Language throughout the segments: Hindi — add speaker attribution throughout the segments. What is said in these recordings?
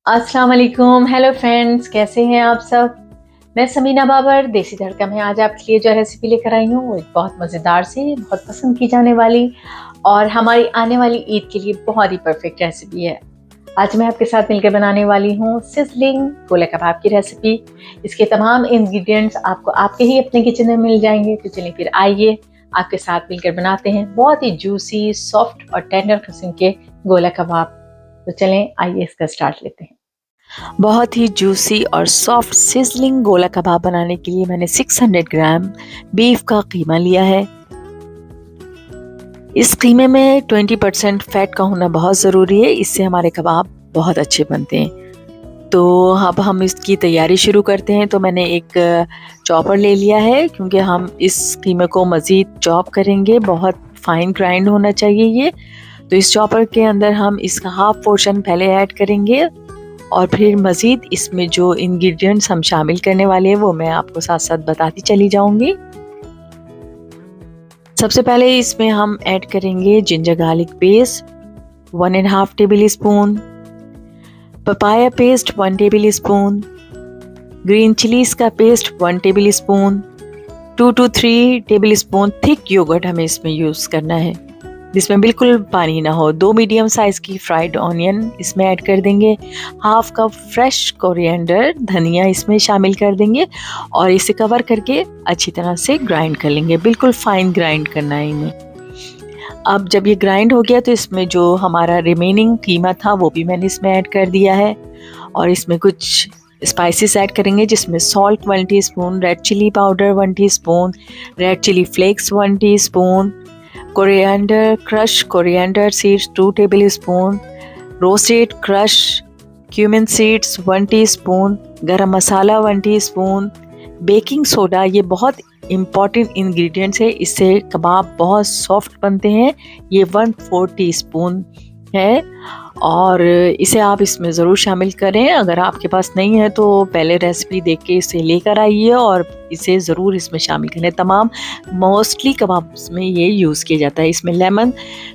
Speaker 1: अस्सलाम वालेकुम। हेलो फ्रेंड्स, कैसे हैं आप सब। मैं समीना बाबर, देसी तड़का में आज आपके लिए जो रेसिपी लेकर आई हूँ वो एक बहुत मज़ेदार सी, बहुत पसंद की जाने वाली और हमारी आने वाली ईद के लिए बहुत ही परफेक्ट रेसिपी है। आज मैं आपके साथ मिलकर बनाने वाली हूँ सिजलिंग गोला कबाब की रेसिपी। इसके तमाम इंग्रेडिएंट्स आपको आपके ही अपने किचन में मिल जाएंगे। तो चलिए फिर आइए आपके साथ मिलकर बनाते हैं बहुत ही जूसी, सॉफ्ट और टेंडर किस्म के गोला कबाब। तो चलें आइए इसका स्टार्ट लेते हैं। बहुत ही जूसी और सॉफ्ट सिजलिंग गोला कबाब बनाने के लिए मैंने 600 ग्राम बीफ का कीमा लिया है। इस कीमे में 20% फैट का होना बहुत ज़रूरी है, इससे हमारे कबाब बहुत अच्छे बनते हैं। तो अब हम इसकी तैयारी शुरू करते हैं। तो मैंने एक चॉपर ले लिया है क्योंकि हम इस कीमे को मज़ीद चॉप करेंगे, बहुत फाइन ग्राइंड होना चाहिए ये। तो इस चॉपर के अंदर हम इसका हाफ पोर्शन पहले ऐड करेंगे और फिर मज़ीद इसमें जो इंग्रेडिएंट्स हम शामिल करने वाले हैं वो मैं आपको साथ साथ बताती चली जाऊंगी। सबसे पहले इसमें हम ऐड करेंगे ginger garlic paste 1.5 tablespoon, papaya paste 1 tablespoon, green chillies का paste 1 tablespoon, 2 to 3 tablespoon thick yoghurt हमें इसमें यूज़ करना है जिसमें बिल्कुल पानी ना हो। 2 मीडियम साइज़ की फ्राइड ऑनियन इसमें ऐड कर देंगे, हाफ कप फ्रेश कोरिएंडर धनिया इसमें शामिल कर देंगे और इसे कवर करके अच्छी तरह से ग्राइंड कर लेंगे। बिल्कुल फाइन ग्राइंड करना है इन्हें। अब जब ये ग्राइंड हो गया तो इसमें जो हमारा रिमेनिंग कीमा था वो भी मैंने इसमें ऐड कर दिया है और इसमें कुछ स्पाइसेस ऐड करेंगे जिसमें salt 1 teaspoon, red chilli powder 1 teaspoon, red chilli flakes 1 teaspoon, coriander crush coriander seeds 2 tablespoon, roasted crush cumin seeds 1 teaspoon, garam masala 1 teaspoon, baking soda, ये बहुत इम्पॉर्टेंट इंग्रेडिएंट्स है, इससे कबाब बहुत सॉफ्ट बनते हैं। ये 1/4 टीस्पून है और इसे आप इसमें ज़रूर शामिल करें। अगर आपके पास नहीं है तो पहले रेसिपी देख के इसे लेकर आइए और इसे ज़रूर इसमें शामिल करें। तमाम मोस्टली कबाब्स में ये यूज़ किया जाता है। इसमें लेमन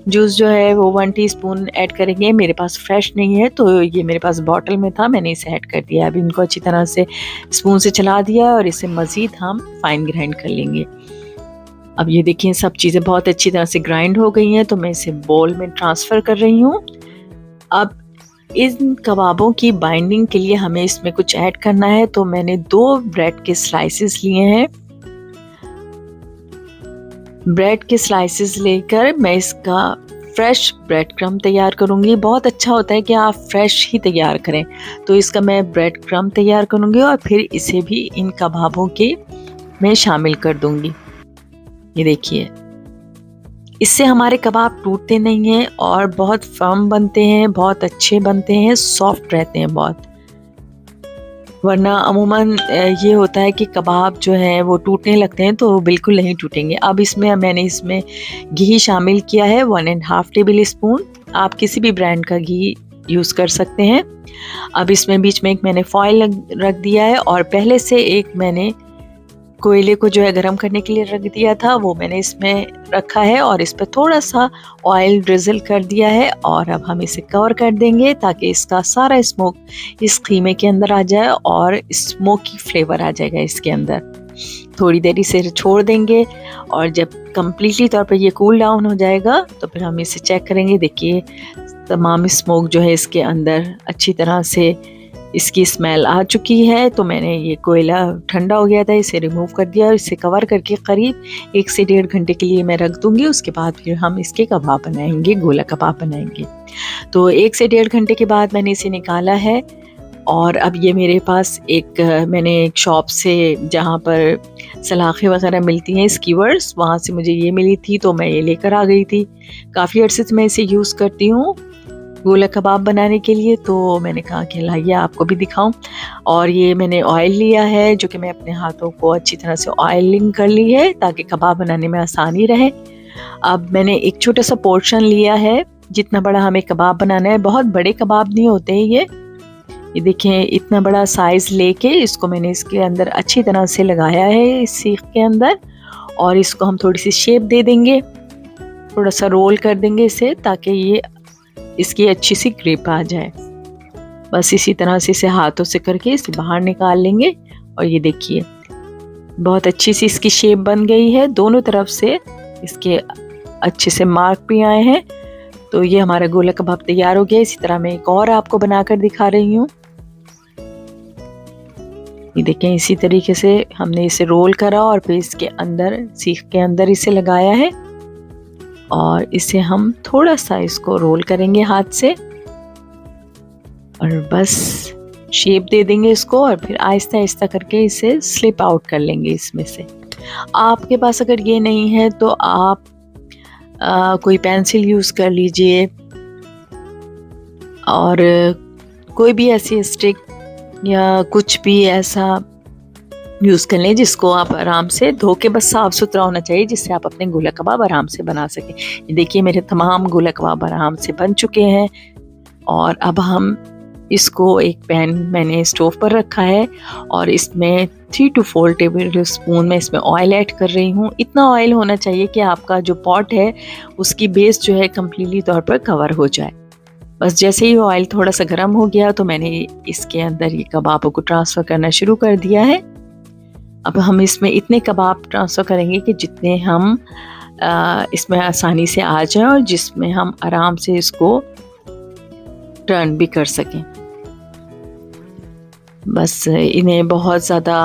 Speaker 1: जूस जो है वो 1 टीस्पून ऐड करेंगे। मेरे पास फ्रेश नहीं है तो ये मेरे पास बॉटल में था, मैंने इसे ऐड कर दिया। अब इनको अच्छी तरह से स्पून से चला दिया और इसे मज़ीद हम फाइन ग्राइंड कर लेंगे। अब ये देखिए सब चीज़ें बहुत अच्छी तरह से ग्राइंड हो गई हैं तो मैं इसे बोल में ट्रांसफ़र कर रही हूँ। अब इन कबाबों की बाइंडिंग के लिए हमें इसमें कुछ ऐड करना है तो मैंने 2 ब्रेड के स्लाइसेस लिए हैं। ब्रेड के स्लाइसेस लेकर मैं इसका फ्रेश ब्रेड क्रम्ब तैयार करूँगी। बहुत अच्छा होता है कि आप फ्रेश ही तैयार करें। तो इसका मैं ब्रेड क्रम्ब तैयार करूँगी और फिर इसे भी इन कबाबों के में शामिल कर दूँगी। ये देखिए, इससे हमारे कबाब टूटते नहीं हैं और बहुत फर्म बनते हैं, बहुत अच्छे बनते हैं, सॉफ्ट रहते हैं बहुत। वरना अमूमन ये होता है कि कबाब जो है वो टूटने लगते हैं तो बिल्कुल नहीं टूटेंगे। अब इसमें मैंने इसमें घी शामिल किया है 1.5 टेबल स्पून। आप किसी भी ब्रांड का घी यूज़ कर सकते हैं। अब इसमें बीच में एक मैंने फॉइल रख दिया है और पहले से एक मैंने कोयले को जो है गरम करने के लिए रख दिया था, वो मैंने इसमें रखा है और इस पर थोड़ा सा ऑयल ड्रिजल कर दिया है और अब हम इसे कवर कर देंगे ताकि इसका सारा स्मोक इस कीमे के अंदर आ जाए और स्मोकी फ्लेवर आ जाएगा इसके अंदर। थोड़ी देर इसे छोड़ देंगे और जब कम्प्लीटली तौर पर ये कूल डाउन हो जाएगा तो फिर हम इसे चेक करेंगे। देखिए तमाम स्मोक जो है इसके अंदर अच्छी तरह से इसकी स्मेल आ चुकी है। तो मैंने ये कोयला ठंडा हो गया था, इसे रिमूव कर दिया और इसे कवर करके करीब 1 से 1.5 घंटे के लिए मैं रख दूंगी। उसके बाद फिर हम इसके कबाब बनाएंगे, गोला कबाब बनाएंगे। तो 1 से 1.5 घंटे के बाद मैंने इसे निकाला है और अब ये मेरे पास मैंने एक शॉप से जहाँ पर सलाखें वगैरह मिलती हैं स्कीवर्स, वहाँ से मुझे ये मिली थी तो मैं ये लेकर आ गई थी। काफ़ी अर्से से मैं इसे यूज़ करती हूँ गोला कबाब बनाने के लिए, तो मैंने कहा कि लाइए आपको भी दिखाऊं। और ये मैंने ऑयल लिया है जो कि मैं अपने हाथों को अच्छी तरह से ऑयलिंग कर ली है ताकि कबाब बनाने में आसानी रहे। अब मैंने एक छोटा सा पोर्शन लिया है, जितना बड़ा हमें कबाब बनाना है, बहुत बड़े कबाब नहीं होते हैं ये देखें इतना बड़ा साइज़ लेके इसको मैंने इसके अंदर अच्छी तरह से लगाया है इस सीख के अंदर और इसको हम थोड़ी सी शेप दे देंगे, थोड़ा सा रोल कर देंगे इसे ताकि ये इसकी अच्छी सी ग्रिप आ जाए। बस इसी तरह से इसे हाथों से करके इसे बाहर निकाल लेंगे। और ये देखिए बहुत अच्छी सी इसकी शेप बन गई है, दोनों तरफ से इसके अच्छे से मार्क भी आए हैं। तो ये हमारा गोला कबाब तैयार हो गया। इसी तरह मैं एक और आपको बनाकर दिखा रही हूँ। ये देखें, इसी तरीके से हमने इसे रोल करा और फिर इसके अंदर सीख के अंदर इसे लगाया है और इसे हम थोड़ा सा इसको रोल करेंगे हाथ से और बस शेप दे देंगे इसको और फिर आहिस्ता आहिस्ता करके इसे स्लिप आउट कर लेंगे इसमें से। आपके पास अगर ये नहीं है तो आप कोई पेंसिल यूज़ कर लीजिए और कोई भी ऐसी स्टिक या कुछ भी ऐसा यूज़ कर लें जिसको आप आराम से धो के, बस साफ़ सुथरा होना चाहिए जिससे आप अपने गोला कबाब आराम से बना सकें। देखिए मेरे तमाम गोला कबाब आराम से बन चुके हैं और अब हम इसको एक पैन मैंने स्टोव पर रखा है और इसमें 3 to 4 टेबल स्पून में इसमें ऑयल ऐड कर रही हूँ। इतना ऑयल होना चाहिए कि आपका जो पॉट है उसकी बेस जो है कम्प्लीटली तौर पर कवर हो जाए। बस जैसे ही ऑयल थोड़ा सा गर्म हो गया तो मैंने इसके अंदर ये कबाबों को ट्रांसफ़र करना शुरू कर दिया है। अब हम इसमें इतने कबाब ट्रांसफ़र करेंगे कि जितने हम इसमें आसानी से आ जाएं और जिसमें हम आराम से इसको टर्न भी कर सकें। बस इन्हें बहुत ज़्यादा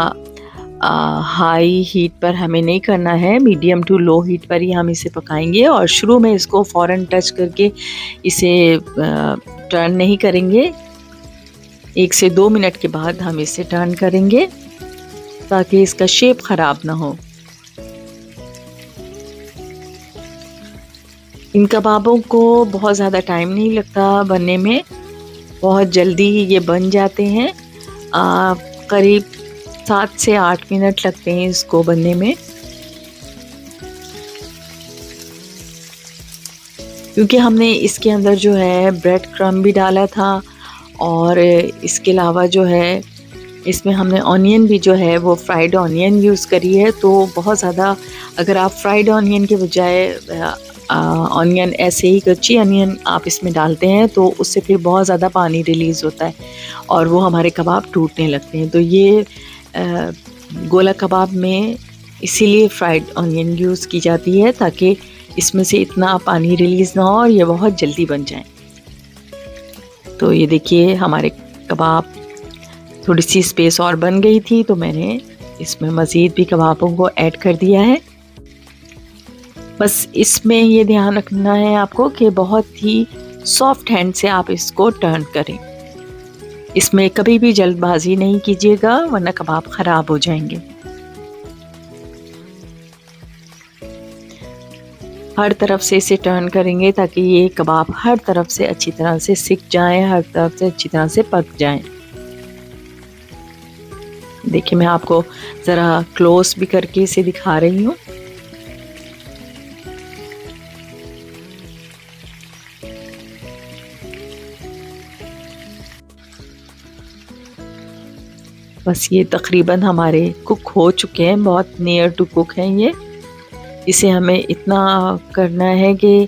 Speaker 1: हाई हीट पर हमें नहीं करना है, मीडियम टू लो हीट पर ही हम इसे पकाएंगे और शुरू में इसको फ़ौरन टच करके इसे टर्न नहीं करेंगे। 1 से 2 मिनट के बाद हम इसे टर्न करेंगे ताकि इसका शेप ख़राब ना हो। इन कबाबों को बहुत ज़्यादा टाइम नहीं लगता बनने में, बहुत जल्दी ये बन जाते हैं। करीब 7 से 8 मिनट लगते हैं इसको बनने में, क्योंकि हमने इसके अंदर जो है ब्रेड क्रम्ब भी डाला था और इसके अलावा जो है इसमें हमने ऑनियन भी जो है वो फ्राइड ऑनियन यूज़ करी है। तो बहुत ज़्यादा अगर आप फ्राइड ऑनियन के बजाय ऑनियन ऐसे ही कच्ची ऑनियन आप इसमें डालते हैं तो उससे फिर बहुत ज़्यादा पानी रिलीज़ होता है और वो हमारे कबाब टूटने लगते हैं। तो ये गोला कबाब में इसीलिए फ्राइड ऑनियन यूज़ की जाती है ताकि इसमें से इतना पानी रिलीज़ ना हो और ये बहुत जल्दी बन जाए। तो ये देखिए हमारे कबाब, थोड़ी सी स्पेस और बन गई थी तो मैंने इसमें मज़ीद भी कबाबों को ऐड कर दिया है। बस इसमें ये ध्यान रखना है आपको कि बहुत ही सॉफ्ट हैंड से आप इसको टर्न करें। इसमें कभी भी जल्दबाजी नहीं कीजिएगा वरना कबाब ख़राब हो जाएंगे। हर तरफ से इसे टर्न करेंगे ताकि ये कबाब हर तरफ से अच्छी तरह से सिक जाएं, हर तरफ से अच्छी तरह से पक जाएं। देखिए मैं आपको ज़रा क्लोज भी करके इसे दिखा रही हूँ। बस ये तकरीबन हमारे कुक हो चुके हैं, बहुत नियर टू कुक हैं ये। इसे हमें इतना करना है कि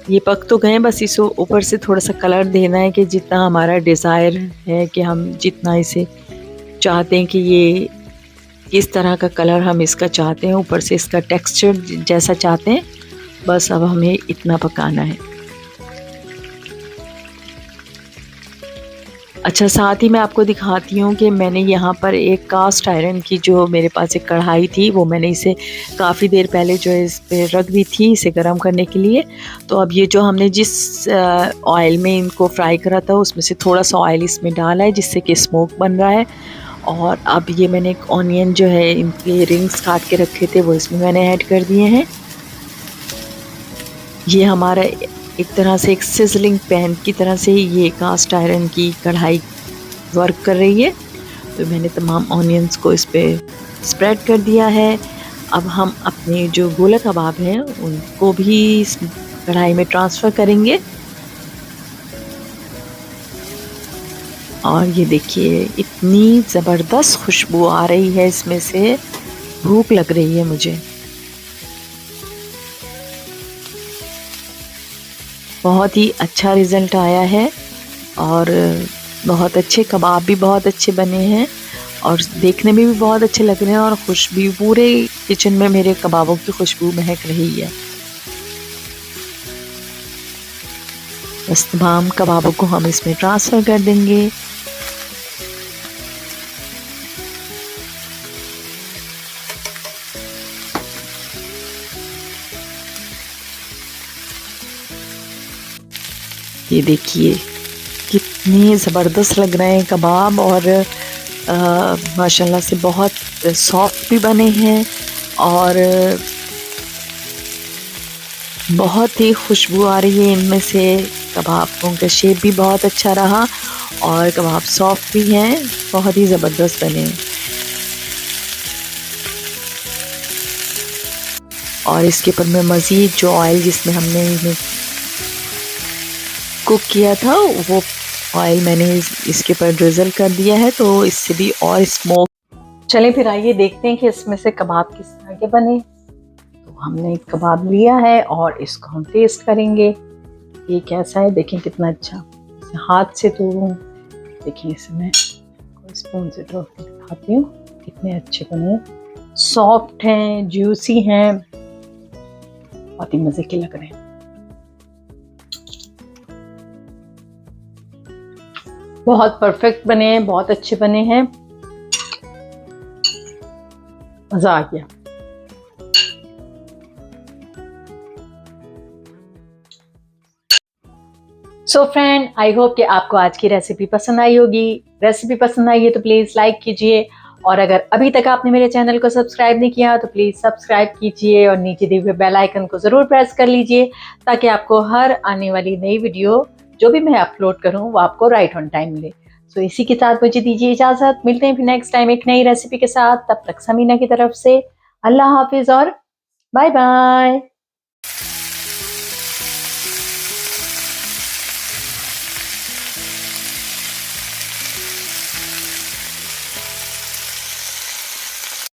Speaker 1: ये पक तो गए, बस इसे ऊपर से थोड़ा सा कलर देना है कि जितना हमारा डिज़ायर है कि हम जितना इसे चाहते हैं कि ये किस तरह का कलर हम इसका चाहते हैं, ऊपर से इसका टेक्सचर जैसा चाहते हैं, बस अब हमें इतना पकाना है। अच्छा, साथ ही मैं आपको दिखाती हूँ कि मैंने यहाँ पर एक कास्ट आयरन की जो मेरे पास एक कढ़ाई थी वो मैंने इसे काफ़ी देर पहले जो है इस पे रख दी थी इसे गर्म करने के लिए। तो अब ये जो हमने जिस ऑयल में इनको फ्राई करा था उसमें से थोड़ा सा ऑयल इसमें डाला है जिससे कि स्मोक बन रहा है। और अब ये मैंने एक ऑनियन जो है इनके रिंग्स काट के रखे थे वो इसमें मैंने ऐड कर दिए हैं। ये हमारा एक तरह से एक सिजलिंग पैन की तरह से ये कास्ट आयरन की कढ़ाई वर्क कर रही है। तो मैंने तमाम ऑनियंस को इस पे स्प्रेड कर दिया है। अब हम अपने जो गोला कबाब हैं उनको भी इस कढ़ाई में ट्रांसफ़र करेंगे। और ये देखिए इतनी ज़बरदस्त खुशबू आ रही है इसमें से, भूख लग रही है मुझे। बहुत ही अच्छा रिज़ल्ट आया है और बहुत अच्छे कबाब भी बहुत अच्छे बने हैं और देखने में भी बहुत अच्छे लग रहे हैं और खुशबू पूरे किचन में मेरे कबाबों की खुशबू महक रही है। बस तमाम कबाबों को हम इसमें ट्रांसफ़र कर देंगे। ये देखिए कितने ज़बरदस्त लग रहे हैं कबाब और माशाल्लाह से बहुत सॉफ्ट भी बने हैं और बहुत ही खुशबू आ रही है इनमें से। कबाबों का शेप भी बहुत अच्छा रहा और कबाब सॉफ्ट भी हैं, बहुत ही ज़बरदस्त बने। और इसके ऊपर में मज़ीद जो ऑयल जिसमें हमने इन्हें कुक किया था वो ऑयल मैंने इसके ऊपर ड्रिज़ल कर दिया है, तो इससे भी और स्मोक। चलें फिर आइए देखते हैं कि इसमें से कबाब किस तरह के बने। तो हमने एक कबाब लिया है और इसको हम टेस्ट करेंगे ये कैसा है। देखें कितना अच्छा, इसे हाथ से तोड़ूं, देखिए इसे मैं स्पून से तोड़ के दिखाती हूँ। कितने अच्छे बने, सॉफ्ट हैं, जूसी हैं, बहुत ही मज़े के लग रहे हैं। बहुत परफेक्ट बने हैं, बहुत अच्छे बने हैं, मज़ा आ गया। सो फ्रेंड, आई होप कि आपको आज की रेसिपी पसंद आई होगी। रेसिपी पसंद आई है तो प्लीज़ लाइक कीजिए और अगर अभी तक आपने मेरे चैनल को सब्सक्राइब नहीं किया तो प्लीज़ सब्सक्राइब कीजिए और नीचे दिए हुए बेल आइकन को ज़रूर प्रेस कर लीजिए ताकि आपको हर आने वाली नई वीडियो जो भी मैं अपलोड करूँ वो आपको राइट ऑन टाइम मिले। सो इसी के साथ मुझे दीजिए इजाज़त। मिलते हैं फिर नेक्स्ट टाइम एक नई रेसिपी के साथ। तब तक समीना की तरफ से अल्लाह हाफिज़ और बाय बाय।